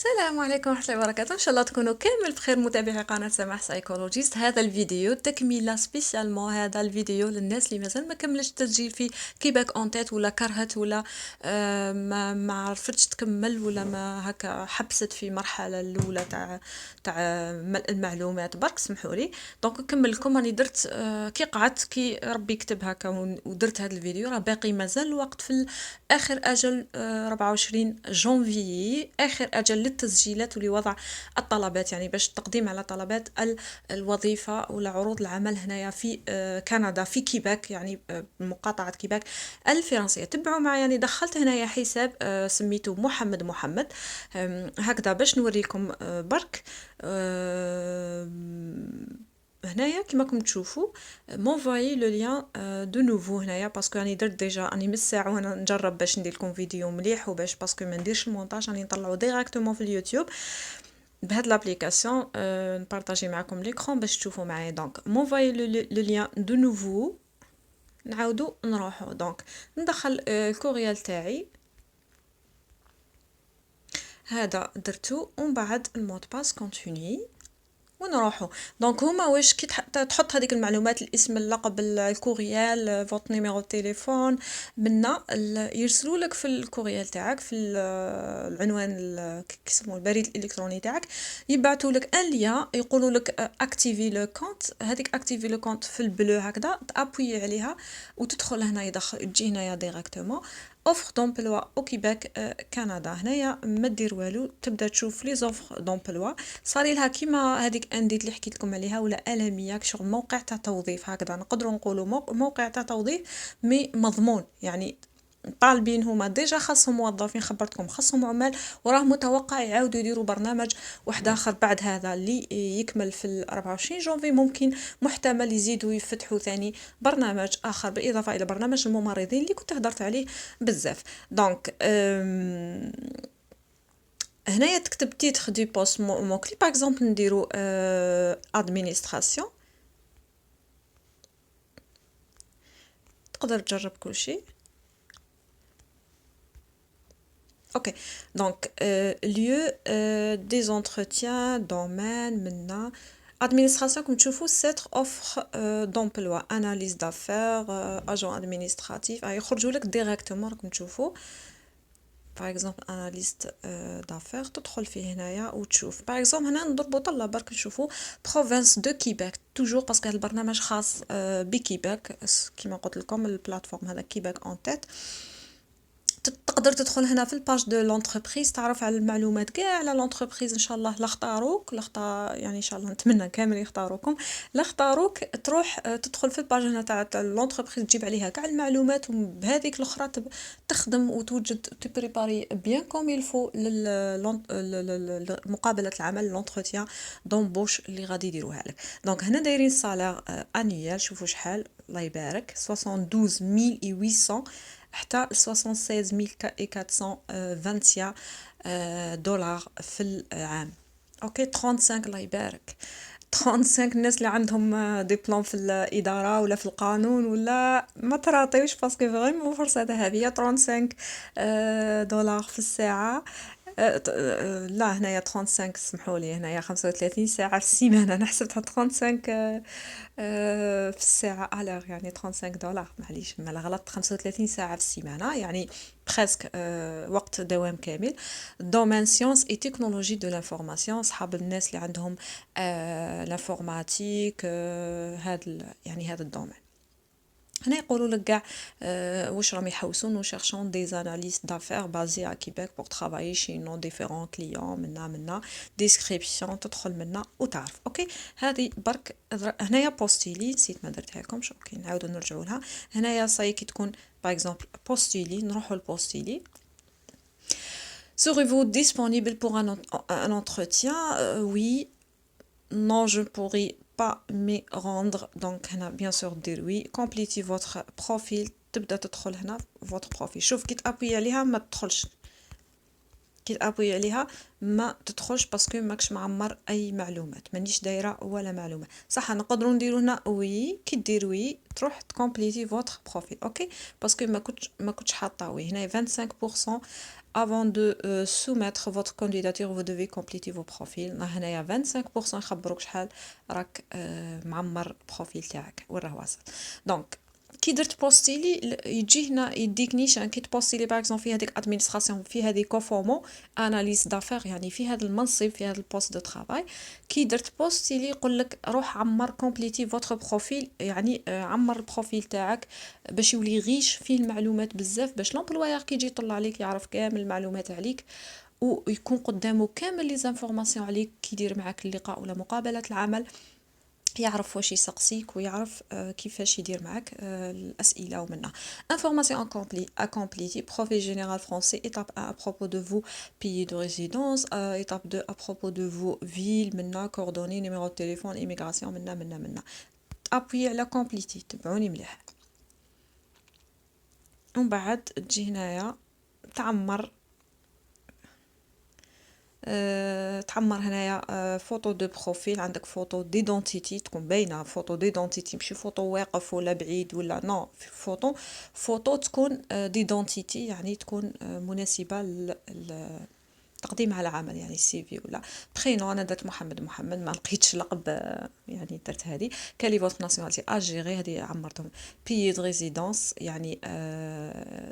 السلام عليكم ورحمة الله وبركاته، ان شاء الله تكونوا كامل بخير متابعي قناة سماح سايكولوجيست. هذا الفيديو تكملة سبيسيالمون، هذا الفيديو للناس اللي مازال ما كملش التسجيل في كيباك اون تيت، ولا كرهت، ولا ما عرفتش تكمل، ولا ما هكا حبست في المرحلة الاولى تاع المعلومات. برك سمحوا لي دونك نكمل لكم. راني درت كي قعدت كي ربي كتب هكا ودرت هذا الفيديو. راه باقي مازال الوقت في اخر اجل 24 جونفيي، اخر اجل للتسجيلات ولوضع الطلبات، يعني باش التقديم على طلبات الوظيفه ولا عروض العمل هنايا في كندا، في كيباك، يعني مقاطعه كيباك الفرنسيه. تبعوا معايا، يعني دخلت هنايا حساب سميته محمد. هكذا باش نوريكم برك. هنايا كما راكم تشوفوا مونفاي لو لين دو نوفو هنايا، باسكو راني درت ديجا، راني من ساعه وانا نجرب باش ندير لكم فيديو مليح، وباش باسكو ما نديرش المونتاج، راني نطلعو ديريكتومون في اليوتيوب بهاد لابليكاسيون. نبارطاجي معكم ليكرون باش تشوفوا معايا. دونك مونفاي لو لين دو نوفو، نعاودو نروحو. دونك ندخل الكوريال تاعي، هذا درتو، ومن بعد المود باس كونتيني ونروحو. دونك هما واش كي تحط هذيك المعلومات، الاسم، اللقب، الكوريال، فوت نيميرو تليفون، منا يرسلوا لك في الكوريال تاعك، في العنوان كيسموه البريد الالكتروني تاعك، يبعثوا لك ان ليا، يقولوا لك اكتيفي لو كونت. هذيك اكتيفي لو كونت في البلو هكذا، تابوي عليها وتدخل هنا، تجي هنايا ديريكتومون اوفر دومبلوا او كيباك كندا. هنايا ما دير والو، تبدا تشوف لي زوفر دومبلوا. صاري لها كيما هذيك انديت اللي حكيت لكم عليها، ولا الاميه شغل موقع تاع توظيف هكذا، نقدروا نقولوا موقع تاع توظيف مي مضمون. يعني طالبين هما ديجا، خاصهم موظفين، خبرتكم خاصهم عمال، وراه متوقع يعاودوا يديروا برنامج واحد اخر بعد هذا اللي يكمل في 24 جونفي. ممكن محتمل يزيدوا يفتحوا ثاني برنامج اخر بالاضافه الى برنامج الممرضين اللي كنت هضرت عليه بزاف. دونك هنايا تكتب تيتر دو بوست موكلي، باغ اكزومبل نديرو ادمينستراسيون. تقدر تجرب كل شيء. اوكي دونك lieu des entretiens domaine منا administration. كم تشوفوا سيتر اوفر دومبلوا، اناليز دافير، اجون ادمينستراتيف، يخرجوا لك ديريكتومون. راكم تشوفوا باغ اكزومبل اناليست دافير، تدخل فيه هنايا وتشوف. باغ اكزومبل هنا نضربوا طله برك نشوفوا بروفانس دو كيباك، توجور باسكو هذا البرنامج خاص بكيباك. كيما قلت لكم البلاتفورم هذا كيباك اون تيت. تقدر تدخل هنا في الباج دو لونتربريز، تعرف على المعلومات كاع على لونتربريز. ان شاء الله لا اختاروك، يعني ان شاء الله نتمنى كامل يختاروكم. لا اختاروك تروح تدخل في الباج هنا تاع لونتربريز، تجيب عليها كاع المعلومات، وبهذيك الاخرى تخدم وتوجد تبريباري بيان كوم يلفو لمقابله العمل، لونتروتيان دومبوش اللي غادي يديروها لك. دونك هنا دايرين صالير انيال، شوفوا شحال، الله يبارك، 72800 حتى 76420 دولار في العام. اوكي 35، الله يبارك، 35. الناس اللي عندهم دبلوم في الإدارة ولا في القانون ولا ما تراطيوش، باسكو فريمون فرصة ذهبية. 35 دولار في الساعة. لا هنايا 35، سمحوا لي، هنايا 35 ساعة في السيمانة. انا حسبتها 35 في الساعة الوغ، يعني 35 دولار، معليش مالا غلط. 35 ساعة في السيمانة، يعني بريسك وقت دوام كامل. دومين سيونس اي تكنولوجي دو لانفورماسيون، صحاب الناس اللي عندهم لانفورماتيك، يعني هذا الدومين. هنا يقولوا لك كاع واش راهم يحوسون، و cherchons des analystes d'affaires basés à Québec pour travailler chez nos différents clients. منا ديسكريبسيون تدخل منا وتعرف. اوكي هذه برك. هنايا بوستيلي نسيت ما درتها لكمش، اوكي نعاودو نرجعوا لها. هنايا صاي كي تكون باغ اكزومبل بوستيلي، نروحوا لبوستيلي. Serez-vous disponible pour un entretien? Oui. Non, je ne pourrai pas me rendre. Donc, هنا bien sûr dire oui. Complétez votre profil. تبدأ تدخل هنا votre profil. شوف كي تابوي عليها ما تدخلش، كي تابوي عليها ما تدخلش، باسكو ماكش معمر اي معلومات، مانيش دايره ولا معلومه. صح نقدروا نديروا هنا وي، كي دير وي تروح تكومبليتي فوتر بروفيل. اوكي باسكو ما كنتش حاطه وي. هنا 25% avant de soumettre votre candidature vous devez compléter vos profils. هنايا 25% يخبروك شحال راك معمر البروفيل تاعك وين راه واصل. دونك كي درت بوستيلي يجي هنا يديك نيشان كي تبوستيلي باغ اكزومبل في هذيك ادمينستراسيون في هذه كوفومون اناليز دافير يعني في هذا المنصب في هذا البوست دو ترافاي كي درت بوستيلي يقول لك روح عمر كومبليتي فوتر بروفيل يعني عمر البروفيل تاعك باش يولي غيش فيه المعلومات بزاف باش لومبلوايور كي يجي يطلع عليك يعرف كامل المعلومات عليك ويكون قدامه كامل لي زانفورماسيون عليك كي يدير معاك اللقاء ولا مقابله العمل يعرف واش يسقسيك ويعرف كيفاش يدير معاك الاسئله ومنها information accomplie profil général français étape 1 à propos de vous pays de résidence étape 2 à propos de vous ville منها coordonnées numéro de téléphone immigration منها appuyez على compléter تبعوني مليح ومن بعد تجي هنايا تعمر تعمر هنايا فوتو دو بروفيل عندك فوتو ديدونتيتي تكون باينه فوتو ديدونتيتي ماشي فوتو واقف ولا بعيد ولا نو فوتو تكون ديدونتيتي يعني تكون مناسبه تقديم على عمل يعني السي في ولا برينو انا درت محمد ما لقيتش لقب يعني درت هذه كالي فوت ناسيوناليتي الجيري هذه عمرتهم بيي دو ريزيدونس يعني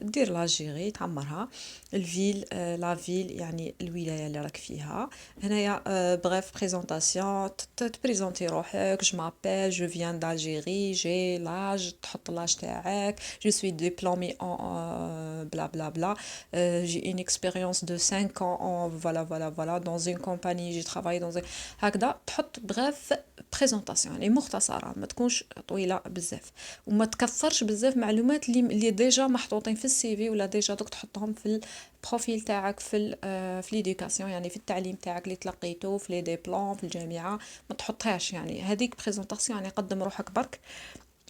دير لاجيري تعمرها الفيل لا فيل يعني الولايه اللي راك فيها هنايا بريف بريزونطاسيون تبريزونتي روحك جو مابيل جو فيان d'Algérie جي لاج تحط لاج تاعك جو سوي ديبلومي en بلا بلا بلا j'ai une expérience de 5 ans en voilà dans une compagnie j'ai travaillé dans un هكذا تحط بغيف بريزونطاسيون يعني مختصره ما تكونش طويله بزاف وما تكثرش بزاف معلومات اللي ديجا محطوطين في السي في ولا ديجا دوك تحطهم في البروفيل تاعك في ليدوكاسيون يعني في التعليم تاعك اللي تلقيته في لي ديبلوم في الجامعه ما تحطهاش يعني هذيك بريزونطاسيون يعني قدم روحك برك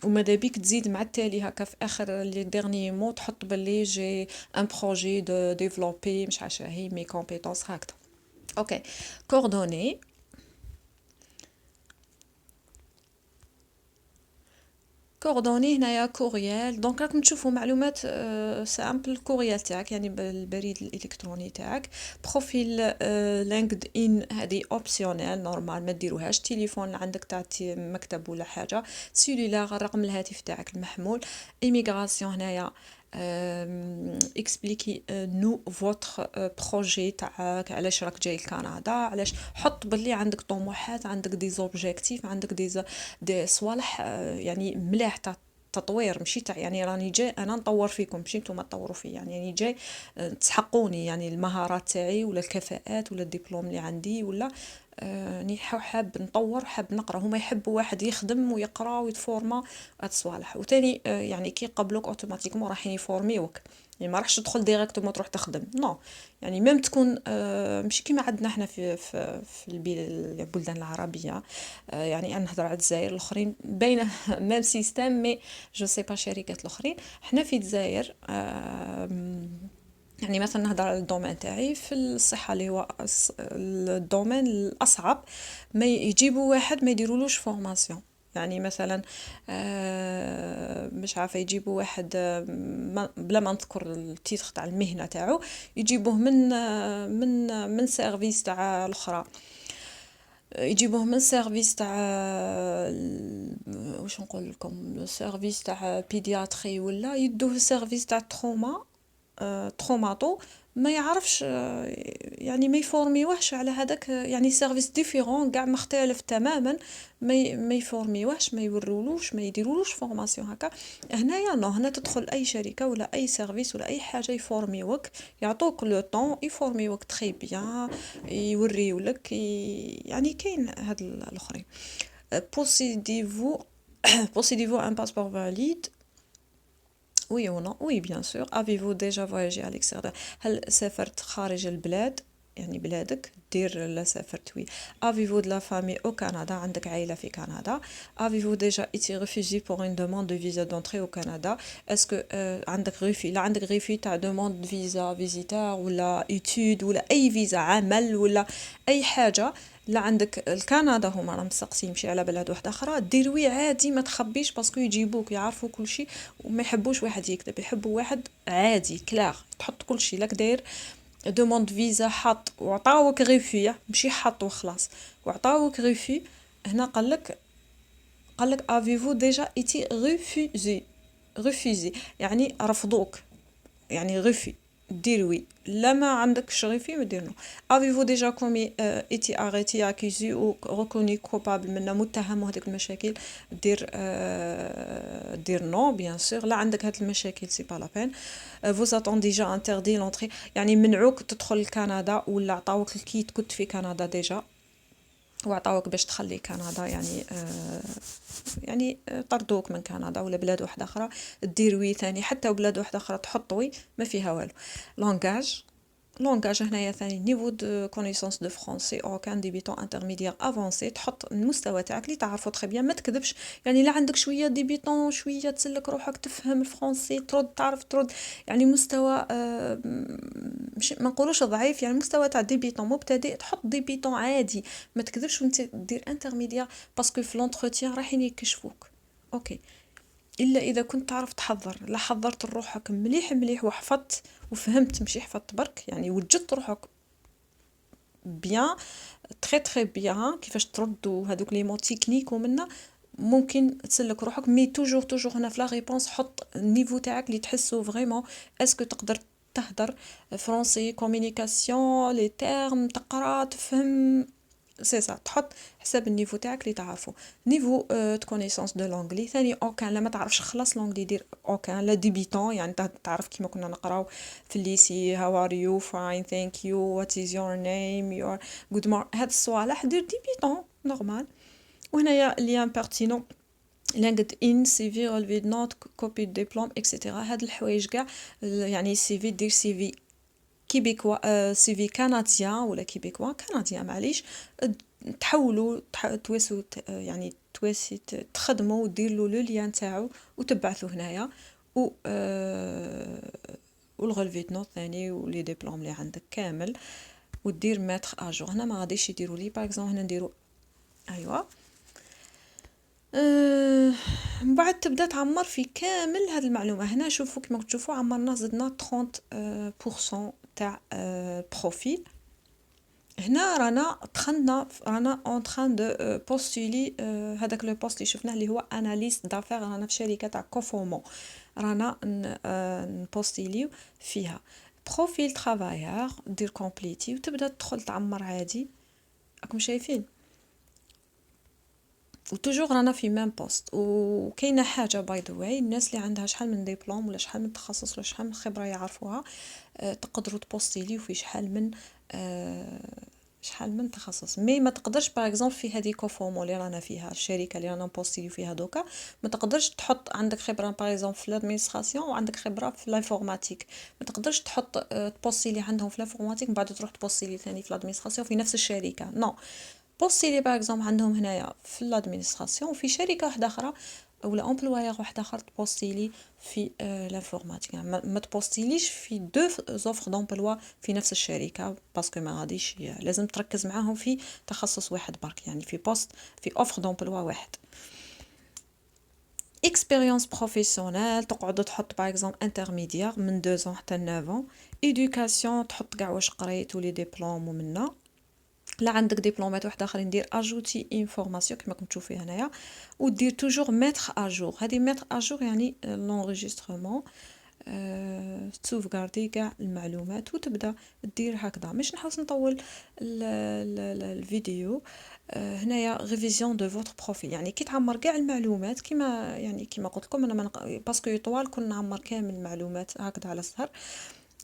وماذا بيك تزيد مع التالي هكا في اخر لي ديرني مو تحط باللي جي ان بروجي دو ديفلوبي مش عارفه هي مي كومبيتونس هكذا اوكي كوردوني كوردوني هنايا كوريال دونك راكم تشوفوا معلومات سامبل كوريال تاعك يعني بالبريد الالكتروني تاعك بروفيل لينكد ان هذه اوبسيونيل نورمال ما ديروهاش تليفون عندك تاع مكتب ولا حاجه سيلولار رقم الهاتف تاعك المحمول ايميغراسيون هنايا اكسبليكي نو فوتر بروجي تاعك علاش راك جاي لكندا علاش حط باللي عندك طموحات عندك دي زوبجيكتيف عندك دي صوالح يعني ملاح تاع تطوير ماشي تاع يعني راني جاي انا نطور فيكم ماشي نتوما تطوروا فيا يعني جاي تسحقوني يعني المهارات تاعي ولا الكفاءات ولا الدبلوم اللي عندي ولا راني حاب نطور حاب نقرا هما يحبوا واحد يخدم ويقرا ويتفورما هاد الصوالح وتاني يعني كي يقبلوك اوتوماتيكمون رايحين يفورميوك يعني ما راحش تدخل ديريكتومون تروح تخدم نو يعني ميم تكون ماشي كيما عندنا حنا في البلدان العربيه يعني انا نهضر على الجزائر الاخرين باينه ميم سيستيم مي جو سي با شركات الاخرين حنا في الجزائر يعني مثلا نهضر على الدومين تاعي في الصحه اللي هو الدومين الاصعب ما يجيبوا واحد ما يديرولوش فورماسيون يعني مثلا مش عارفه يجيبوا واحد بلا ما نذكر التيتر تاع المهنه تاعو يجيبوه من سيرفيس تاع الاخرى يجيبوه من سيرفيس تاع واش نقول لكم سيرفيس تاع بيدياتري ولا يدوه سيرفيس تاع تروماتو ما يعرفش يعني ما يفورميوهش على هذاك يعني سيرفيس ديفيرون كاع مختلف تماما ما يفورميوهش ما يورولوش ما يديرولوش فورماسيون هكا هنايا نو هنا تدخل اي شركه ولا اي سيرفيس ولا اي حاجه يفورميوك يعطوك لو طون يفورميوك تري بيان يوريولك يعني كاين هاد الاخرين possédez-vous un passeport valide oui ou non oui bien sûr avez-vous déjà voyagé à l'extérieur هل سافرت خارج البلاد يعني بلادك دير لا سافرت وي avez-vous de la famille au Canada عندك عائلة في كندا avez-vous déjà été refusé pour une demande de visa d'entrée au Canada est-ce que عندك غيفي لا عندك غيفي تاع demande de visa visiteur ولا étude ولا أي فيزا عمل ولا أي حاجة لا عندك الكندا هما راهم مستقسيين مشي على بلاد واحده اخرى ديروي عادي ما تخبيش باسكو يجيبوك يعرفوا كل شيء وما يحبوش واحد يكذب يحبوا واحد عادي كلاغ تحط كل شيء لك داير دوموند فيزا حط وعطاوك غيفي، ماشي حط وخلاص، وعطاوك غيفي. هنا قالك افيفو ديجا ايتي ريفوزي، ريفوزي يعني رفضوك، يعني غفي دير وي. لا ما عندكش غفي ما دير نو. افيفو ديجا كومي ايتي اغيتي اكيزي او ريكوني كوبابل منا، متهم وهذيك المشاكل، دير دير نو بيان سور. لا عندك هاد المشاكل سي با لا بين. فوز اتون ديجا انتردي لونطري، يعني منعوك تدخل لكندا، ولا عطاوك الكيت كنت في كندا ديجا وعطاوك باش تخلي كندا، يعني يعني طردوك من كندا ولا بلاد واحده اخرى دير وي ثاني، حتى بلاد واحده اخرى تحط وي ما فيها والو. لونغاج، لونغاج هنايا ثاني نيفو دو كونيسونس دو فرونسي او كان ديبيتون انترميديير افونسي، تحط المستوى تاعك اللي تعرفو تري بيان، ما تكذبش. يعني لا عندك شويه ديبيتون، شويه تسلك روحك تفهم الفرونسي، ترد تعرف ترد، يعني مستوى مش ما نقولوش ضعيف، يعني مستوى تاع ديبيتون مبتدئ تحط ديبيتون عادي، ما تكذبش وانت دير انترميديير، باسكو في لونتروتيان رايحين يكشفوك. اوكي، الا اذا كنت تعرف تحضر، لا حضرت روحك مليح مليح وحفظت وفهمت، ماشي حفظت برك، يعني وجدت روحك بيان، تري تري بيان كيفاش ترد وهذوك لي مو تكنيك، ومنا ممكن تسلك روحك. مي توجور توجور هنا في لا ريبونس حط النيفو تاعك اللي تحسو فريمون اسكو تقدر تهدر فرونسي كومونيكاسيون، لي تيرم تقرا تفهم، سي سا. تحط حساب النيفو تاعك اللي تعرفه. نيفو دو كونيسونس دو لونجلي ثاني اوكان، لا ما تعرفش خلاص لونجلي دير اوكان، لا ديبيتون يعني تعرف كيما كنا نقراو في الليسي هاو ار يو فاين ثانك يو وات از يور نيم يور جود مور، هاد الصوالح دير ديبيتون نورمال. وهنايا ليان بيرتينون لينكد ان سي في رولفي دو نوت كوبي دو ديبلوم اكسيتيرا، هاد الحوايج كاع. يعني سي في دير سي في كيبيكوا، سي في كنديان ولا كيبيكوا كنديان معليش، تحولوا تواسوا يعني تواسي تخدموا ودير له لو ليان تاعو وتبعثوا هنايا، و والغولفي دو نوت ثاني ولي ديبلوم اللي عندك كامل، ودير ماتر اجور. هنا ما غاديش يديروا لي باغ اكزومبل، هنا نديروا ايوا من بعد تبدا تعمر في كامل هاد المعلومه. هنا شوفوا كما تشوفوا عمرنا زدنا 30% تاع بروفيل. هنا رانا دخلنا رانا اون تران دو بوستولي هذاك لو بوست اللي شفناه اللي هو اناليست دافير، رانا في شركه تاع كوفومون، رانا نبوستيليو فيها بروفيل ترافايور، دير كومبليتي وتبدا تدخل تعمر عادي. راكم شايفين وتوجور رانا في ميم بوست. وكاينه حاجه باي ذا واي، الناس اللي عندها شحال من ديبلوم ولا شحال من تخصص ولا شحال من خبره يعرفوها، تقدروا تبوستيليو في شحال من شحال من تخصص. مي ما تقدرش باغ اكزومبل في هذه كوفومو اللي رانا فيها، الشركه اللي رانا نبوستيو فيها دوكا، ما تقدرش تحط عندك خبره باغ اكزومبل في الادمينستراسيون وعندك خبره في الانفورماتيك، ما تقدرش تحط تبوستيلي عندهم في الانفورماتيك من بعد تروح تبوستيلي ثاني في الادمينستراسيون في نفس الشركه. نو، بوستيلي باغ اكزومبل عندهم هنايا في الادمينستراسيون وفي شركه واحده اخرى ولا امبلوايور واحد اخر تبوستيلي في لانفورماتيك. يعني ما تبوستيليش في دو زوفر دومبلوا في نفس الشركه، باسكو ما غاديش لازم تركز معاهم في تخصص واحد برك، يعني في بوست في اوفر دومبلوا واحد. اكسبيريونس بروفيسيونيل تقعد تحط باغ اكزومبل انترميديير من 2 حتى 9. ايدوكاسيون تحط كاع واش قريت ولي ديبلوم ومنا. لا عندك دبلومات واحد اخرين دير اجوتي انفورماسيون كما كنتو تشوفي هنايا، ودير توجور ميتر اجور. هذه ميتر اجور يعني لونغيسترمون، تسوفغاردي كاع المعلومات وتبدا دير هكذا. مش نحاول نطول الفيديو. هنايا ريفيزيون دو فوتر بروفيل، يعني كي تعمر كاع المعلومات كيما يعني كيما قلت لكم انا باسكو يطوال كون نعمر كامل المعلومات هكذا على السهر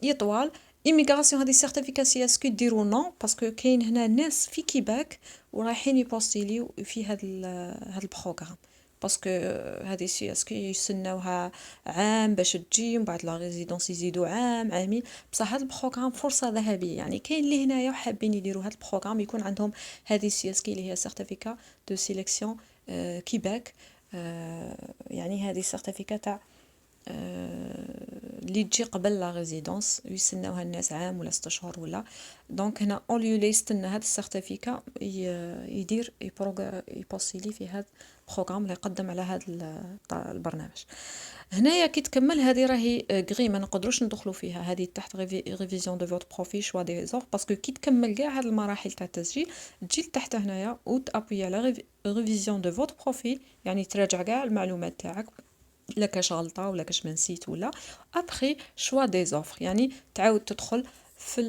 يطوال. ايميغراسيون هذه سيرتيفيكاسيون اسكو ديروا نو، باسكو كاين هنا ناس في كيباك ورايحين يبوستيليو في هذا البروغرام، باسكو هذه سي اسكو يسناوها عام باش تجي، ومن بعد لا ريزيدونس يزيدوا عام عامين. بصح هذا البروغرام فرصه ذهبيه، يعني كاين اللي هنايا حابين يديروا هذا البروغرام يكون عندهم هذه سي اسكي اللي هي سيرتيفيكا دو سيليكسيون كيباك. يعني هذه سيرتيفيكا تاع اللي تجي قبل لا ريزيدونس يستناوها الناس عام ولا 6 شهور ولا. دونك هنا اوليو لي يستنى هذا السيرتيفيكا يدير يبوسيلي في هذا البروغرام اللي يقدم على هذا البرنامج. هنايا كي تكمل هذه راهي غري ما نقدروش ندخلوا فيها، هذه تحت ريفيزيون دو فوت بروفيل شوا دي زوف، باسكو كي تكمل كاع هاد المراحل تاع التسجيل تجي لتحت هنايا وتابوي على ريفيزيون دو فوت بروفيل، يعني تراجع كاع المعلومات تاعك لا كاش غلطه ولا كاش ما نسيت ولا. ابخي شوا دي زوفر، يعني تعاود تدخل في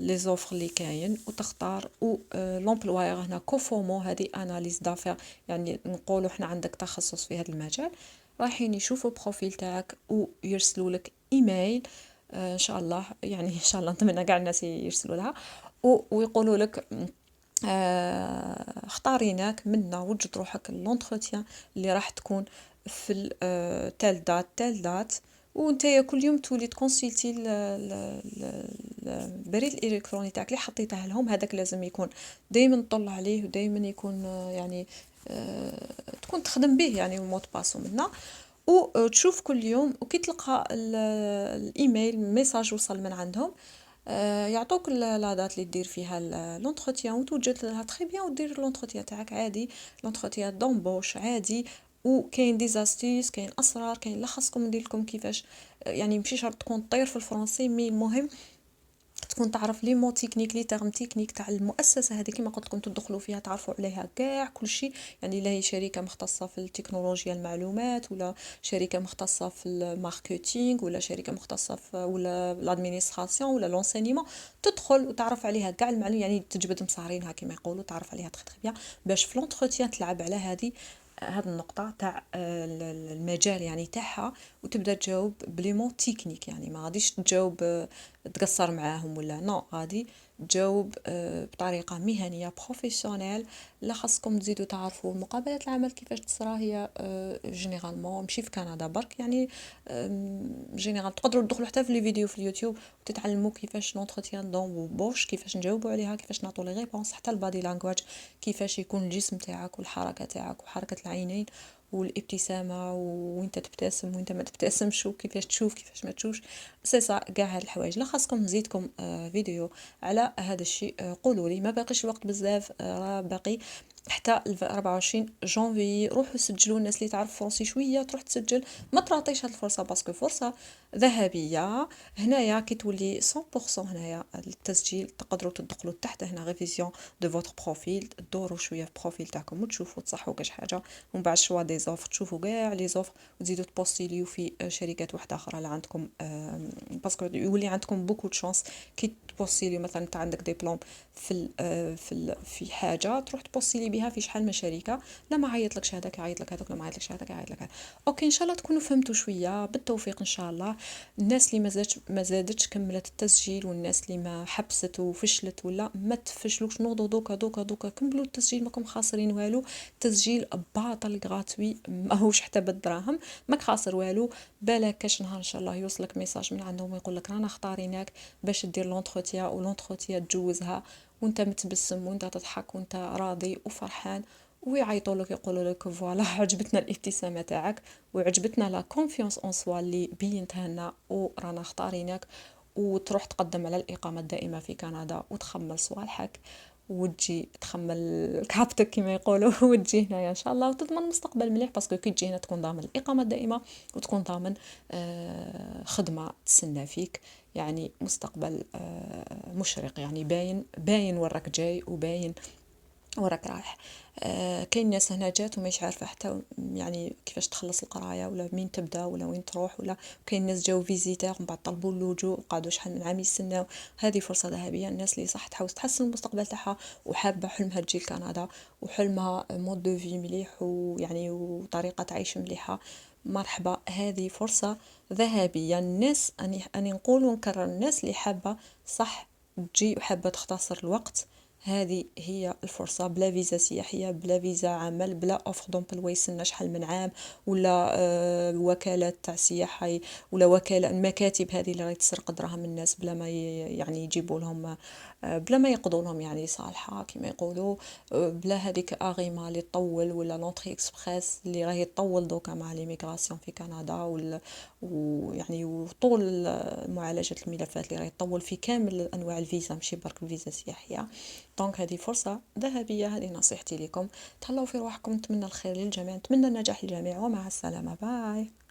لي زوفر اللي كاين وتختار و لومبلواير هنا كوفومو، هذه اناليز دافير، يعني نقولوا احنا عندك تخصص في هذا المجال، رايحين يشوفوا البروفيل تاعك ويرسلوا لك ايميل ان شاء الله، يعني ان شاء الله نتمنى كاع الناس يرسلوا لها ويقولوا لك اختاريناك منا وجد روحك لونتروتيان اللي راح تكون في تال دات تال دات. وانتيا كل يوم تولي تكونسلتي البريد الالكتروني تاعك اللي حطيته لهم، هذاك لازم يكون دائما تطلع عليه ودائما يكون يعني تكون تخدم به، يعني مود باسو منا وتشوف كل يوم. وكي تلقى الايميل ميساج وصل من عندهم يعطوك لا دات اللي دير فيها لونتروتيان وتوجد لها تري بيان ودير لونتروتيان تاعك عادي، لونتروتيان دومبوش عادي. وكاين دي زاستيس، كاين اسرار، كاين لخصكم ندير لكم كيفاش، يعني ماشي شرط تكون طير في الفرنسي، مي المهم تكون تعرف لي مو تكنيك لي تيرم تكنيك تاع المؤسسه هذه كيما قلت لكم تدخلوا فيها تعرفوا عليها كاع كل شيء. يعني لا هي شركه مختصه في التكنولوجيا المعلومات، ولا شركه مختصه في الماركتينغ، ولا شركه مختصه في ولا لادمينستراسيون ولا لونسينيمون، تدخل وتعرف عليها كاع المعلومات، يعني تجبد مصارينها كيما يقولوا، تعرف عليها تري بيان باش في لونتروتيان تلعب على هذه النقطة تاع المجال يعني تاعها، وتبدا تجاوب بلي مون تكنيك، يعني ما غاديش تجاوب تقصر معاهم ولا نو، غادي تجاوب بطريقة مهنية بروفيسيونيل. لا خاصكم تزيدوا تعرفوا مقابلات العمل كيفاش تصرا، هي جينيرالمون ماشي في كندا برك، يعني جينيرال تقدروا تدخلوا حتى في لي فيديو في اليوتيوب وتتعلموا كيفاش لونتروتيان بوش، كيفاش نجاوبوا عليها، كيفاش نعطوا لي ريبونس، حتى البادي لانجواج كيفاش يكون الجسم تاعك والحركة تاعك وحركة العينين والابتسامة وانت تبتسم وانت ما تبتسمش وكيفاش تشوف كيفاش ما تشوفش. سي كاع هاد الحوايج. لا خاصكم نزيدكم فيديو على هذا الشيء قولوا لي، ما باقيش الوقت بزاف، راه باقي حتى 24 جانفي. روحوا سجلوا، الناس اللي تعرف فرنسي شويه تروح تسجل، ما تراطيش هاد الفرصه باسكو فرصه ذهبيه. هنايا كي تولي 100% هنايا التسجيل تقدروا تدخلوا تحت هنا ريفيزيون دو فوتر بروفيل، تدوروا شويه في البروفيل تاعكم وتشوفوا تصحوا كاش حاجه، ومن بعد شوا دي زوفر تشوفوا كاع لي زوفر وتزيدوا تبوستيليو في شركات واحده اخرى لا عندكم، باسكو يولي عندكم بوكو دو شانس كي تبوستيلي مثلا انت عندك ديبلوم في حاجه تروح تبوستيلي بها في شحال من شركه، لا ما عيطلكش هذاك يعيط لك هذاك، لا ما عيطلكش هذاك يعيط لك هذاك. اوكي ان شاء الله تكونوا فهمتوا شويه، بالتوفيق ان شاء الله. الناس اللي ما زادتش كملت التسجيل، والناس اللي ما حبست وفشلت ولا ما تفشلوش، نوضوا دوكا دوكا دوكا كملوا التسجيل، ماكم خاسرين والو. تسجيل باطل غراتوي ماهوش حتى بالدراهم، ماك خاسر والو. بالك كاش نهار ان شاء الله يوصلك ميساج من عندهم ويقول لك رانا اختاريناك باش دير لونتروتيا، ولونتروتيا تجوزها وانت متبسم وانت تضحك وانت راضي وفرحان، ويعيطوا لك يقولوا لك فوالا عجبتنا الابتسامه تاعك وعجبتنا لا كونفيونس اون سوا اللي بينتها لنا ورانا اختارينك، وتروح تقدم على الاقامه الدائمه في كندا وتخمل صوالحك وتجي تخمل كابتك كما يقولوا وتجي هنايا ان شاء الله وتضمن مستقبل مليح، باسكو كي تجي هنا تكون ضامن الاقامه الدائمه وتكون ضامن خدمه تسنى فيك، يعني مستقبل مشرق، يعني باين باين وراك جاي وباين وراك رايح. كاين ناس هنا جات وماش عارفه حتى يعني كيفاش تخلص القرايه ولا مين تبدا ولا وين تروح، ولا كاين ناس جاو فيزيتور ومن بعد طلبوا اللجوء وقعدوا شحال من عام يستناو. هذه فرصه ذهبيه، الناس اللي صح تحاول تحسن المستقبل تاعها وحابه حلمها تجي لكندا وحلمها مود دو في مليح ويعني وطريقه عيش مليحه، مرحبا. هذه فرصه ذهبيه. الناس اني نقول ونكرر، الناس اللي حابه صح تجي وحابه تختصر الوقت، هذه هي الفرصة، بلا فيزا سياحية، بلا فيزا عمل، بلا اوفر دومبلوا يستنى شحال من عام، ولا الوكالات تاع السياحة ولا وكالة المكاتب هذه اللي راهي تسرق دراهم الناس بلا ما يعني يجيبوا لهم، بلا ما يقضوا لهم يعني صالحة كما يقولوا، بلا هذيك اغيما اللي تطول، ولا لونتري اكسبريس اللي راهي تطول دوكا مع ليميغراسيون في كندا، ويعني وطول معالجة الملفات اللي راهي تطول في كامل انواع الفيزا ماشي برك الفيزا السياحية. دونك هذه فرصة ذهبية، هذه نصيحتي لكم، تهلاو في روحكم، نتمنى الخير للجميع، نتمنى النجاح للجميع، ومع السلامة، باي.